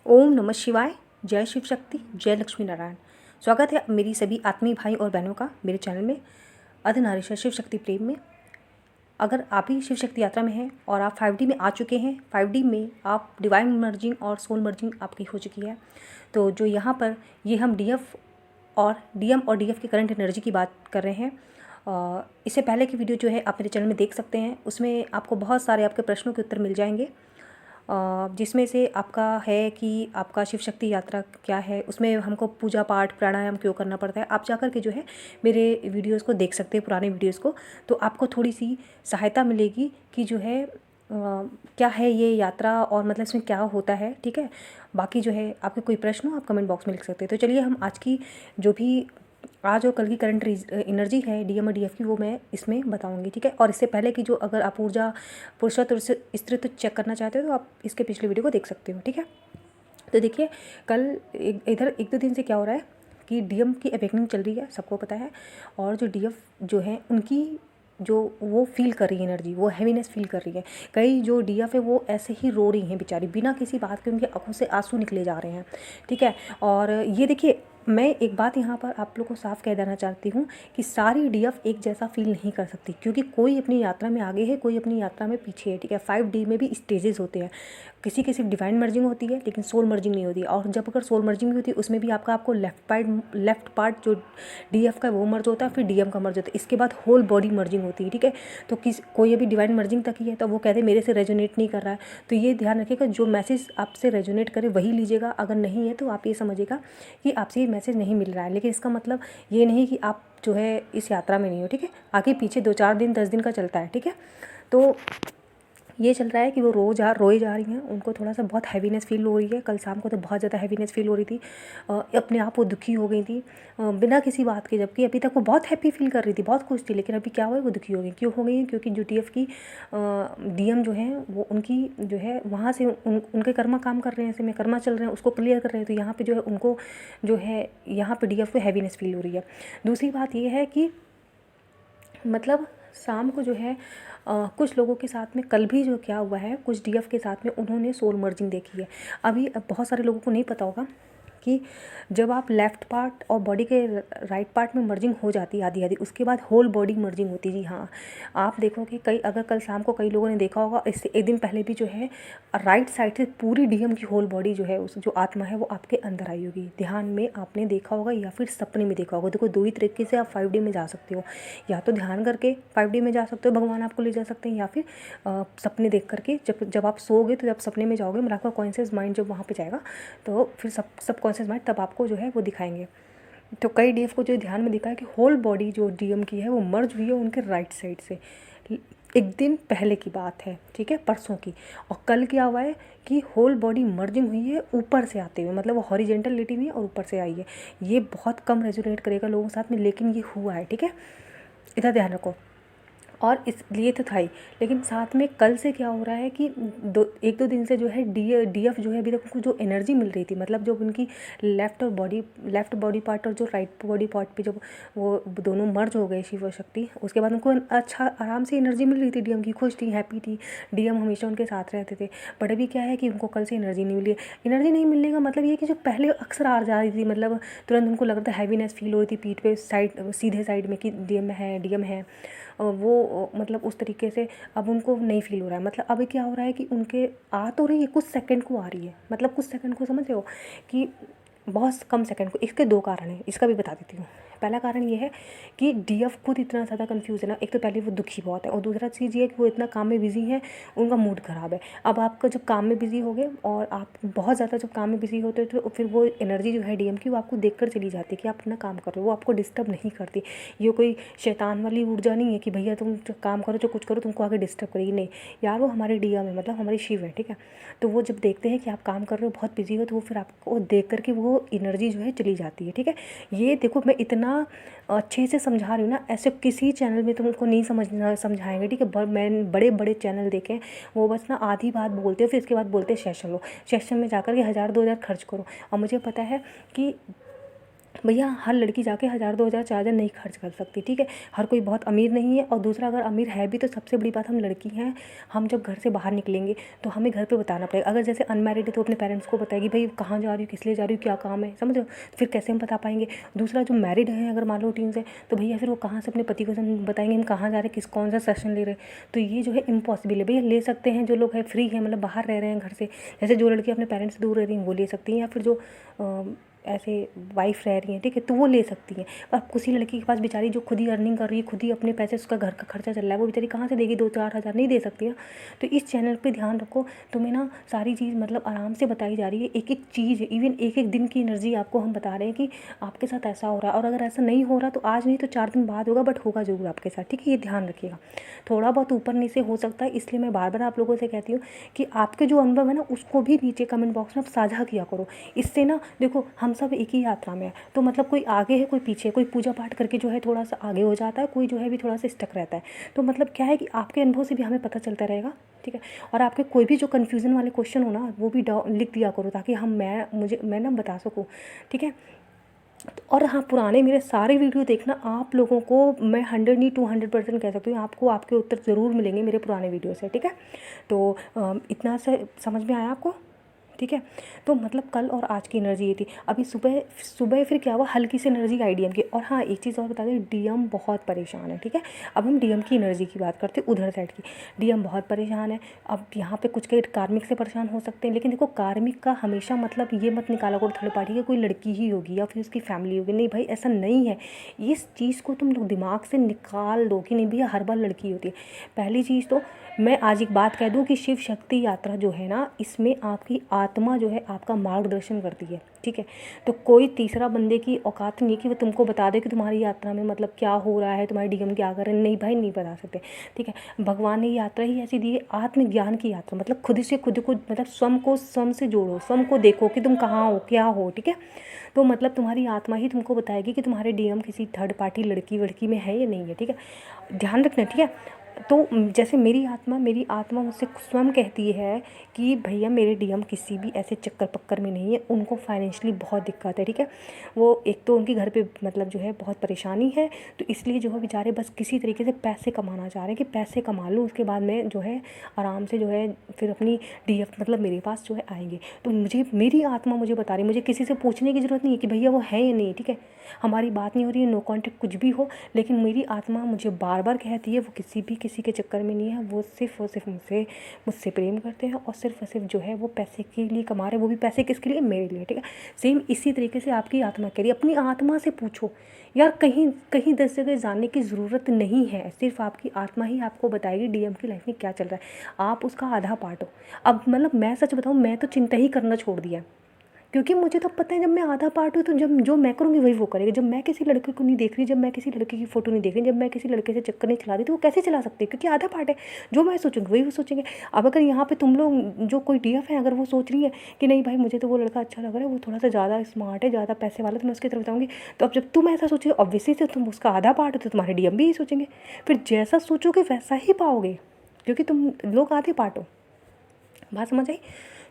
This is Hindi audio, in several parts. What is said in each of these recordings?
ओम नमः शिवाय। जय शिव शक्ति, जय लक्ष्मी नारायण। स्वागत है मेरी सभी आत्मीय भाई और बहनों का मेरे चैनल में अर्धनारीश्वर शिव शक्ति प्रेम में। अगर आप भी शिव शक्ति यात्रा में हैं और आप 5D में आ चुके हैं, 5D में आप डिवाइन मर्जिंग और सोल मर्जिंग आपकी हो चुकी है, तो जो यहाँ पर ये हम डीएम और डीएफ की करंट एनर्जी की बात कर रहे हैं। इससे पहले की वीडियो जो है आप मेरे चैनल में देख सकते हैं, उसमें आपको बहुत सारे आपके प्रश्नों के उत्तर मिल जाएंगे, जिसमें से आपका है कि आपका शिव शक्ति यात्रा क्या है, उसमें हमको पूजा पाठ प्राणायाम क्यों करना पड़ता है। आप जाकर के जो है मेरे वीडियोस को देख सकते हैं, पुराने वीडियोस को, तो आपको थोड़ी सी सहायता मिलेगी कि जो है क्या है ये यात्रा और मतलब इसमें क्या होता है। ठीक है, बाकी जो है आपके कोई प्रश्न हो आप कमेंट बॉक्स में लिख सकते हैं। तो चलिए हम आज की जो भी आज और कल की करंट एनर्जी है डीएम और डीएफ की, वो मैं इसमें बताऊंगी। ठीक है, और इससे पहले की जो अगर आप ऊर्जा पुरुषत्व स्त्रीत्व चेक करना चाहते हो तो आप इसके पिछले वीडियो को देख सकते हो। ठीक है, तो देखिए कल इधर एक दो दिन से क्या हो रहा है कि डीएम की अवेकनिंग चल रही है, सबको पता है, और जो डीएफ जो है उनकी जो वो फील कर रही है एनर्जी, वो हैवीनेस फील कर रही है। कई जो डीएफ है वो ऐसे ही रो रही हैं बेचारी, बिना किसी बात के उनकी आंखों से आंसू निकले जा रहे हैं। ठीक है, और ये देखिए मैं एक बात यहाँ पर आप लोग को साफ कह देना चाहती हूँ कि सारी डीएफ एक जैसा फील नहीं कर सकती, क्योंकि कोई अपनी यात्रा में आगे है, कोई अपनी यात्रा में पीछे है। ठीक है, 5D में भी स्टेजेस होते हैं, किसी की सिर्फ डिवाइन मर्जिंग होती है लेकिन सोल मर्जिंग नहीं होती। और जब अगर सोल मर्जिंग भी होती है उसमें भी आपको लेफ्ट पार्ट जो डीएफ का वो मर्ज होता है, फिर डीएम का मर्ज होता है, इसके बाद होल बॉडी मर्जिंग होती है। ठीक है, तो कोई अभी डिवाइन मर्जिंग तक ही है तो वो कहते हैं मेरे से रेजोनेट नहीं कर रहा है, तो ये ध्यान रखिएगा जो मैसेज आपसे रेजोनेट करे वही लीजिएगा, अगर नहीं है तो आप ये समझिएगा कि आपसे ये मैसेज नहीं मिल रहा है। लेकिन इसका मतलब ये नहीं कि आप जो है इस यात्रा में नहीं हो। ठीक है, आगे पीछे 2-4 दिन 10 दिन का चलता है। ठीक है, तो ये चल रहा है कि वो रोए जा रही हैं, उनको थोड़ा सा बहुत हैवीनेस फील हो रही है। कल शाम को तो बहुत ज़्यादा हैवीनेस फील हो रही थी, अपने आप वो दुखी हो गई थी बिना किसी बात के, जबकि अभी तक वो बहुत हैप्पी फील कर रही थी, बहुत खुश थी। लेकिन अभी क्या हुआ, वो दुखी हो गई। क्यों हो गई? क्योंकि जो डीएफ की डीएम जो है वो उनकी जो है वहाँ से उनके कर्मा काम कर रहे हैं, ऐसे में कर्मा चल रहे हैं, उसको क्लियर कर रहे हैं। तो यहाँ पर जो है उनको जो है यहाँ पर डीएफ को हैवीनेस फील हो रही है। दूसरी बात ये है कि मतलब शाम को जो है कुछ लोगों के साथ में कल भी जो क्या हुआ है, कुछ डीएफ के साथ में उन्होंने सोल मर्जिंग देखी है। अभी बहुत सारे लोगों को नहीं पता होगा कि जब आप लेफ़्ट पार्ट और बॉडी के राइट पार्ट में मर्जिंग हो जाती है आधी आधी, उसके बाद होल बॉडी मर्जिंग होती है। जी हाँ, आप देखोगे अगर कल शाम को कई लोगों ने देखा होगा, इससे एक दिन पहले भी जो है राइट साइड से पूरी डीएम की होल बॉडी जो है, उस जो आत्मा है वो आपके अंदर आई होगी। ध्यान में आपने देखा होगा या फिर सपने में देखा होगा। देखो, दो ही तरीके से आप 5D में जा सकते हो, या तो ध्यान करके 5D में जा सकते हो, भगवान आपको ले जा सकते हैं, या फिर सपने देख करके। जब आप सोओगे तो जब सपने में जाओगे, मतलब आपका कॉन्शियस माइंड जब वहाँ पे जाएगा तो फिर सब कॉन्शियस माइंड तब आपको जो है वो दिखाएंगे। तो कई डीएफ को जो ध्यान में दिखा है कि होल बॉडी जो डीएम की है वो मर्ज हुई है उनके राइट साइड से। एक दिन पहले की बात है, ठीक है, परसों की। और कल क्या हुआ है कि होल बॉडी मर्जिंग हुई है ऊपर से आते हुए, मतलब वो हॉरिजेंटल लेटी हुई है और ऊपर से आई है। ये बहुत कम रेजोनेट करेगा लोगों के साथ में, लेकिन ये हुआ है। ठीक है, इधर ध्यान रखो। और इसलिए तो था ही, लेकिन साथ में कल से क्या हो रहा है कि एक दो दिन से जो है डीएफ जो है अभी तक उनको जो एनर्जी मिल रही थी, मतलब जो उनकी लेफ़्ट बॉडी पार्ट और जो राइट बॉडी पार्ट पे जब वो दोनों मर्ज हो गए शिव और शक्ति, उसके बाद उनको अच्छा आराम से एनर्जी मिल रही थी। डीएम की खुश थी, हैप्पी थी, डीएम हमेशा उनके साथ रहते थे। बट अभी क्या है कि उनको कल से एनर्जी नहीं मिली है। एनर्जी नहीं मिलने का मतलब ये कि जो पहले अक्सर आ जा रही थी, मतलब तुरंत उनको लगता है हैवीनेस फील हो रही थी पीठ पे सीधे साइड में कि डीएम है, वो मतलब उस तरीके से अब उनको नहीं फील हो रहा है। मतलब अभी क्या हो रहा है कि उनके आ तो रही है, कुछ सेकंड को आ रही है, मतलब कुछ सेकंड को, समझ रहे हो, कि बहुत कम सेकंड को। इसके दो कारण हैं, इसका भी बता देती हूँ। पहला कारण ये है कि डीएफ खुद इतना ज़्यादा कंफ्यूज है ना, एक तो पहले वो दुखी बहुत है, और दूसरा चीज़ ये है कि वो इतना काम में बिजी है, उनका मूड ख़राब है। अब आपका जब काम में बिजी हो गए और आप बहुत ज़्यादा जब काम में बिजी होते हो तो फिर वो एनर्जी जो है डीएम की वो आपको देख कर चली जाती है कि आप अपना काम कर रहे हो, वो आपको डिस्टर्ब नहीं करती। ये कोई शैतान वाली ऊर्जा नहीं है कि भैया तुम काम करो जो कुछ करो तुमको आगे डिस्टर्ब करेगी, नहीं यार, वो हमारे डीएम है, मतलब हमारी शिव है। ठीक है, तो वो जब देखते हैं कि आप काम कर रहे हो, बहुत बिजी हो, तो वो फिर आपको देख करके वो एनर्जी जो है चली जाती है। ठीक है, ये देखो मैं इतना अच्छे से समझा रही हूँ ना, ऐसे किसी चैनल में तुमको नहीं समझाएंगे। ठीक है, मैंने बड़े बड़े चैनल देखे, वो बस ना आधी बात बोलते हो, फिर इसके बाद बोलते हैं सेशन लो, सेशन में जाकर के 1000-2000 खर्च करो। और मुझे पता है कि भैया हर लड़की जाके 1000 2000 4000 नहीं खर्च कर सकती, ठीक है। हर कोई बहुत अमीर नहीं है, और दूसरा अगर अमीर है भी तो सबसे बड़ी बात हम लड़की हैं, हम जब घर से बाहर निकलेंगे तो हमें घर पे बताना पड़ेगा। अगर जैसे अनमैरिड है तो अपने पेरेंट्स को बताएगी भाई कहाँ जा रही हूँ, किस लिए जा रही हूँ, क्या काम है, समझ रहे हो, फिर कैसे हम बता पाएंगे। दूसरा जो मैरिड है अगर मान लो टीन से, तो भैया फिर वो कहाँ से अपने पति को बताएंगे हम कहाँ जा रहे हैं, किस कौन सा सेशन ले रहे हैं। तो ये जो है इम्पॉसिबल है। भैया ले सकते हैं जो लोग है फ्री है, मतलब बाहर रह रहे हैं घर से, जैसे जो लड़की अपने पेरेंट्स से दूर रह रही हैं वो ले सकती हैं, या फिर जो ऐसे वाइफ रह रही हैं, ठीक है, तो वो ले सकती हैं। पर किसी लड़की के पास बेचारी जो खुद ही अर्निंग कर रही है, खुद ही अपने पैसे, उसका घर का खर्चा चल रहा है, वो बेचारी कहाँ से देगी, 2-4 हज़ार नहीं दे सकती है। तो इस चैनल पे ध्यान रखो, तुम्हें ना सारी चीज़ मतलब आराम से बताई जा रही है, एक एक चीज़, इवन एक एक दिन की एनर्जी आपको हम बता रहे हैं कि आपके साथ ऐसा हो रहा है, और अगर ऐसा नहीं हो रहा तो आज नहीं तो 4 दिन बाद होगा, बट होगा ज़रूर आपके साथ, ठीक है। ये ध्यान रखिएगा। थोड़ा बहुत ऊपर नीचे हो सकता है, इसलिए मैं बार बार आप लोगों से कहती हूँ कि आपके जो अनुभव है ना उसको भी नीचे कमेंट बॉक्स में आप साझा किया करो। इससे ना देखो हम सब एक ही यात्रा में है, तो मतलब कोई आगे है कोई पीछे, कोई पूजा पाठ करके जो है थोड़ा सा आगे हो जाता है, कोई जो है भी थोड़ा सा स्टक रहता है। तो मतलब क्या है कि आपके अनुभव से भी हमें पता चलता रहेगा, ठीक है। और आपके कोई भी जो कन्फ्यूज़न वाले क्वेश्चन हो ना वो भी लिख दिया करो, ताकि मैं ना बता सकूँ, ठीक है। और हाँ, पुराने मेरे सारे वीडियो देखना, आप लोगों को मैं 100 नहीं 200% कह सकती हूँ, आपको आपके उत्तर ज़रूर मिलेंगे मेरे पुराने वीडियो से, ठीक है। तो इतना से समझ में आया आपको, ठीक है। तो मतलब कल और आज की एनर्जी ये थी। अभी सुबह सुबह फिर क्या हुआ, हल्की सी एनर्जी आई डीएम की। और हाँ, एक चीज़ और बता दें, डीएम बहुत परेशान है, ठीक है। अब हम डीएम की एनर्जी की बात करते हैं, उधर साइड की। डीएम बहुत परेशान है। अब यहाँ पे कुछ के कार्मिक से परेशान हो सकते हैं, लेकिन देखो कार्मिक का हमेशा मतलब ये मत निकाला करो थर्ड पार्टी की कोई लड़की ही होगी या फिर उसकी फैमिली होगी, नहीं भाई ऐसा नहीं है। इस चीज़ को तुम लोग दिमाग से निकाल दो कि नहीं भैया हर बार लड़की होती है। पहली चीज़ तो मैं आज एक बात कह दूं कि शिव शक्ति यात्रा जो है ना, इसमें आपकी आत्मा जो है आपका मार्गदर्शन करती है, ठीक है। तो कोई तीसरा बंदे की औकात नहीं है कि वो तुमको बता दे कि तुम्हारी यात्रा में मतलब क्या हो रहा है, तुम्हारे डीएम क्या कर रहे हैं, नहीं भाई नहीं बता सकते, ठीक है। भगवान ने यात्रा ही ऐसी दी है, आत्मज्ञान की यात्रा, मतलब खुद से खुद को मतलब स्वयं से जोड़ो, स्वयं को देखो कि तुम कहाँ हो क्या हो, ठीक है। तो मतलब तुम्हारी आत्मा ही तुमको बताएगी कि तुम्हारे डीएम किसी थर्ड पार्टी लड़की वड़की में है या नहीं है, ठीक है। ध्यान रखना, ठीक है। तो जैसे मेरी आत्मा मुझसे स्वयं कहती है कि भैया मेरे डीएम किसी भी ऐसे चक्कर पक्कर में नहीं है, उनको फाइनेंशियली बहुत दिक्कत है, ठीक है। वो एक तो उनके घर पे मतलब जो है बहुत परेशानी है, तो इसलिए जो है बेचारे बस किसी तरीके से पैसे कमाना चाह रहे हैं कि पैसे कमा लूँ, उसके बाद में जो है आराम से जो है फिर अपनी डीएफ मतलब मेरे पास जो है आएंगे। तो मेरी आत्मा मुझे बता रही है, मुझे किसी से पूछने की ज़रूरत नहीं है कि भैया वो है या नहीं, ठीक है। हमारी बात नहीं हो रही है, नो कॉन्टेक्ट कुछ भी हो, लेकिन मेरी आत्मा मुझे बार बार कहती है वो किसी के चक्कर में नहीं है, वो सिर्फ और सिर्फ मुझसे प्रेम करते हैं, और सिर्फ जो है वो पैसे के लिए कमा रहे हैं, वो भी पैसे किसके लिए, मेरे लिए, ठीक है। सेम इसी तरीके से आपकी आत्मा कह रही है, अपनी आत्मा से पूछो यार, कहीं कहीं 10 जगह जानने की ज़रूरत नहीं है, सिर्फ आपकी आत्मा ही आपको बताएगी डीएम की लाइफ में क्या चल रहा है, आप उसका आधा पार्ट हो। अब मतलब मैं सच बताऊँ, मैं तो चिंता ही करना छोड़ दिया, क्योंकि मुझे तो पता है जब मैं आधा पार्ट हूँ तो जब जो मैं करूँगी वही वो करेगा। जब मैं किसी लड़के को नहीं देख रही, जब मैं किसी लड़के की फ़ोटो नहीं देख रही, जब मैं किसी लड़के से चक्कर नहीं चला रही, तो वो कैसे चला सकते हैं, क्योंकि आधा पार्ट है। जो मैं सोचूंगी वही वो सोचेंगे। अब अगर यहाँ पे तुम लोग जो कोई डीएफ है, अगर वो सोच रही है कि नहीं भाई मुझे तो वो लड़का अच्छा लग रहा है, वो थोड़ा सा ज़्यादा स्मार्ट है, ज़्यादा पैसे वाला, तो मैं उसकी तरफ बताऊँगी। तो अब जब तुम ऐसा सोचोगे ऑब्वियसली से तुम उसका आधा पार्ट हो, तो तुम्हारे डीएम भी यही सोचेंगे। फिर जैसा सोचोगे वैसा ही पाओगे, क्योंकि तुम लोग आधे पार्ट हो। बात समझ आई।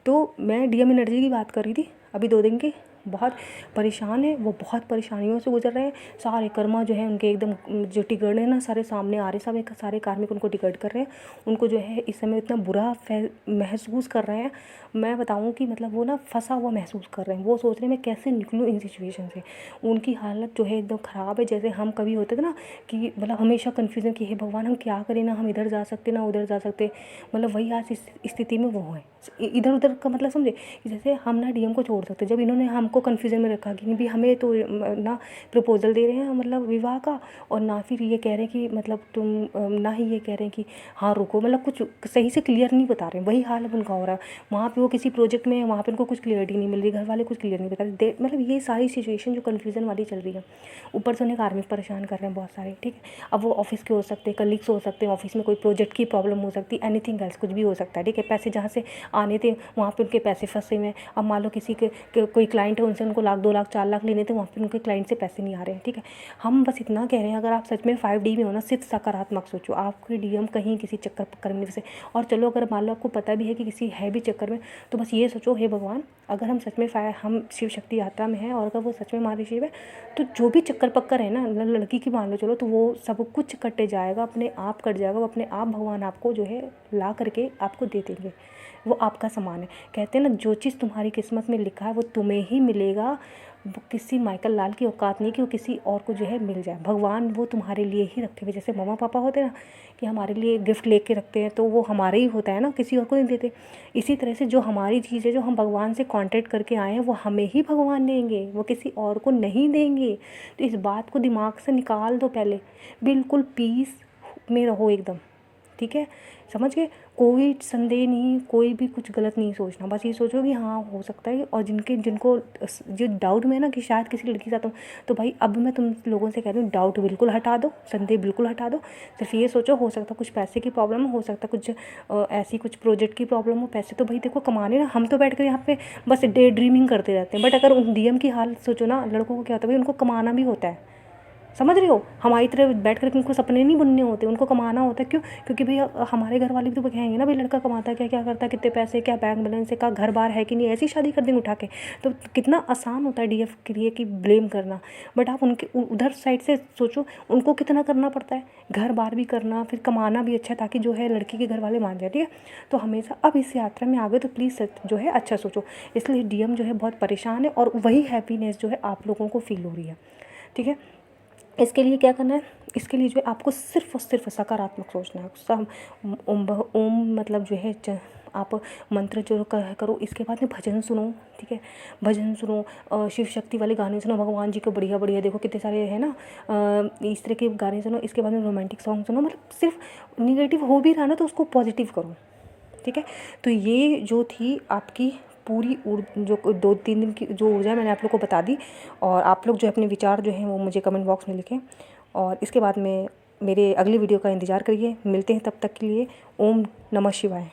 तो मैं डीएम एनर्जी की बात कर रही थी, अभी 2 दिन की बहुत परेशान है, वो बहुत परेशानियों से गुजर रहे हैं। सारे कर्मा जो है उनके एकदम जो टिकट है ना सारे सामने आ रहे, सब सारे कार्मिक उनको टिकट कर रहे हैं, उनको जो है इस समय इतना बुरा महसूस कर रहे हैं। मैं बताऊँ कि मतलब वो ना फंसा हुआ महसूस कर रहे हैं, वो सोच रहे हैं मैं कैसे निकलूँ इन सिचुएशन से। उनकी हालत जो है एकदम ख़राब है, जैसे हम कभी होते थे ना कि मतलब हमेशा कन्फ्यूज़न कि हे भगवान हम क्या करें, ना हम इधर जा सकते ना उधर जा सकते, मतलब वही आज इस स्थिति में वो है। इधर उधर का मतलब समझे, जैसे हम ना डीएम को छोड़ सकते, जब इन्होंने हमको कन्फ्यूज़न में रखा कि नहीं भी हमें तो ना प्रपोजल दे रहे हैं मतलब विवाह का, और ना फिर ये कह रहे हैं कि मतलब तुम ना ही ये कह रहे हैं कि हाँ रुको, मतलब कुछ सही से क्लियर नहीं बता रहे हैं। वही हाल अब उनका हो रहा है। वहाँ पे वो किसी प्रोजेक्ट में है, वहाँ पे उनको कुछ क्लियरिटी नहीं मिल रही, घर वाले कुछ क्लियर नहीं बता रहे, मतलब ये सारी सिचुएशन जो कन्फ्यूज़न वाली चल रही है। ऊपर से उन्हें कार्मिक परेशान कर रहे हैं बहुत सारे, ठीक है। अब वो ऑफिस के हो सकते हैं, कलीग्स हो सकते हैं, ऑफिस में कोई प्रोजेक्ट की प्रॉब्लम हो सकती है, एनीथिंग एल्स कुछ भी हो सकता है, ठीक है। पैसे जहाँ से आने थे वहाँ पे उनके पैसे फंसे हुए हैं। अब मान लो किसी के कोई क्लाइंट है उनसे उनको लाख 2 लाख 4 लाख लेने थे, वहाँ पे उनके क्लाइंट से पैसे नहीं आ रहे हैं, ठीक है। हम बस इतना कह रहे हैं, अगर आप सच में 5D में हो ना, सिर्फ सकारात्मक सोचो, आपके डीएम कहीं किसी चक्कर पक्कर में फंसे। और चलो अगर मान लो आपको पता भी है कि किसी है भी चक्कर में, तो बस ये सोचो, हे भगवान, अगर हम सच में हम शिव शक्ति यात्रा में हैं और अगर वो सच में हमारे शिव है, तो जो भी चक्कर पक्कर है ना लड़की की मान लो चलो, तो वो सब कुछ कट जाएगा, अपने आप कट जाएगा, वो अपने आप भगवान आपको जो है ला करके आपको दे देंगे, वो आपका सामान है। कहते हैं ना, जो चीज़ तुम्हारी किस्मत में लिखा है वो तुम्हें ही मिलेगा। किसी माइकल लाल की औकात नहीं कि वो किसी और को जो है मिल जाए। भगवान वो तुम्हारे लिए ही रखे हुए, जैसे मम्मा पापा होते हैं ना कि हमारे लिए गिफ्ट लेके रखते हैं, तो वो हमारे ही होता है ना, किसी और को नहीं देते। इसी तरह से जो हमारी चीज़ है, जो हम भगवान से कॉन्टेक्ट करके आए हैं, वो हमें ही भगवान देंगे, वो किसी और को नहीं देंगे। तो इस बात को दिमाग से निकाल दो पहले, बिल्कुल पीस में रहो एकदम, ठीक है, समझ गए। कोई संदेह नहीं, कोई भी कुछ गलत नहीं सोचना, बस ये सोचो कि हाँ हो सकता है। और जिनको जो डाउट में है ना कि शायद किसी लड़की के साथ हो, तो भाई अब मैं तुम लोगों से कह रही हूँ, डाउट बिल्कुल हटा दो, संदेह बिल्कुल हटा दो। सिर्फ ये सोचो, हो सकता कुछ पैसे की प्रॉब्लम हो सकता कुछ ऐसी कुछ प्रोजेक्ट की प्रॉब्लम हो। पैसे तो भाई देखो कमाने ना, हम तो बैठ कर यहाँ पे बस डे ड्रीमिंग करते रहते हैं, बट अगर उन डीएम की हालत सोचो ना, लड़कों को क्या होता है भाई, उनको कमाना भी होता है, समझ रहे हो। हमारी तरह बैठ कर उनको सपने नहीं बुनने होते, उनको कमाना होता है। क्यों? क्योंकि भाई हमारे घर वाले भी तो कहेंगे ना, भाई लड़का कमाता है, क्या क्या करता है, कितने पैसे, क्या बैंक बैलेंस है, क्या घर बार है कि नहीं, ऐसी शादी कर देंगे उठा के। तो कितना आसान होता है डीएफ के लिए कि ब्लेम करना, बट आप उनके उधर साइड से सोचो, उनको कितना करना पड़ता है, घर बार भी करना, फिर कमाना भी अच्छा, ताकि जो है लड़की के घर वाले मान जाए, ठीक है। तो हमेशा अब इस यात्रा में आ गए तो प्लीज़ जो है अच्छा सोचो। इसलिए डीएम जो है बहुत परेशान है, और वही हैप्पीनेस जो है आप लोगों को फील हो रही है, ठीक है। इसके लिए क्या करना है, इसके लिए जो है आपको सिर्फ और सिर्फ सकारात्मक सोचना है। सब ओम मतलब जो है आप मंत्र जो करो, इसके बाद में भजन सुनो, ठीक है, भजन सुनो, शिव शक्ति वाले गाने सुनो, भगवान जी के बढ़िया बढ़िया देखो कितने सारे है ना, इस तरह के गाने सुनो। इसके बाद में रोमांटिक सॉन्ग सुनो, मतलब सिर्फ निगेटिव हो भी रहा ना तो उसको पॉजिटिव करो, ठीक है। तो ये जो थी आपकी पूरी जो 2-3 दिन की जो ऊर्जा मैंने आप लोग को बता दी। और आप लोग जो अपने विचार जो हैं वो मुझे कमेंट बॉक्स में लिखें, और इसके बाद में मेरे अगली वीडियो का इंतज़ार करिए। मिलते हैं तब तक के लिए। ओम नमः शिवाय।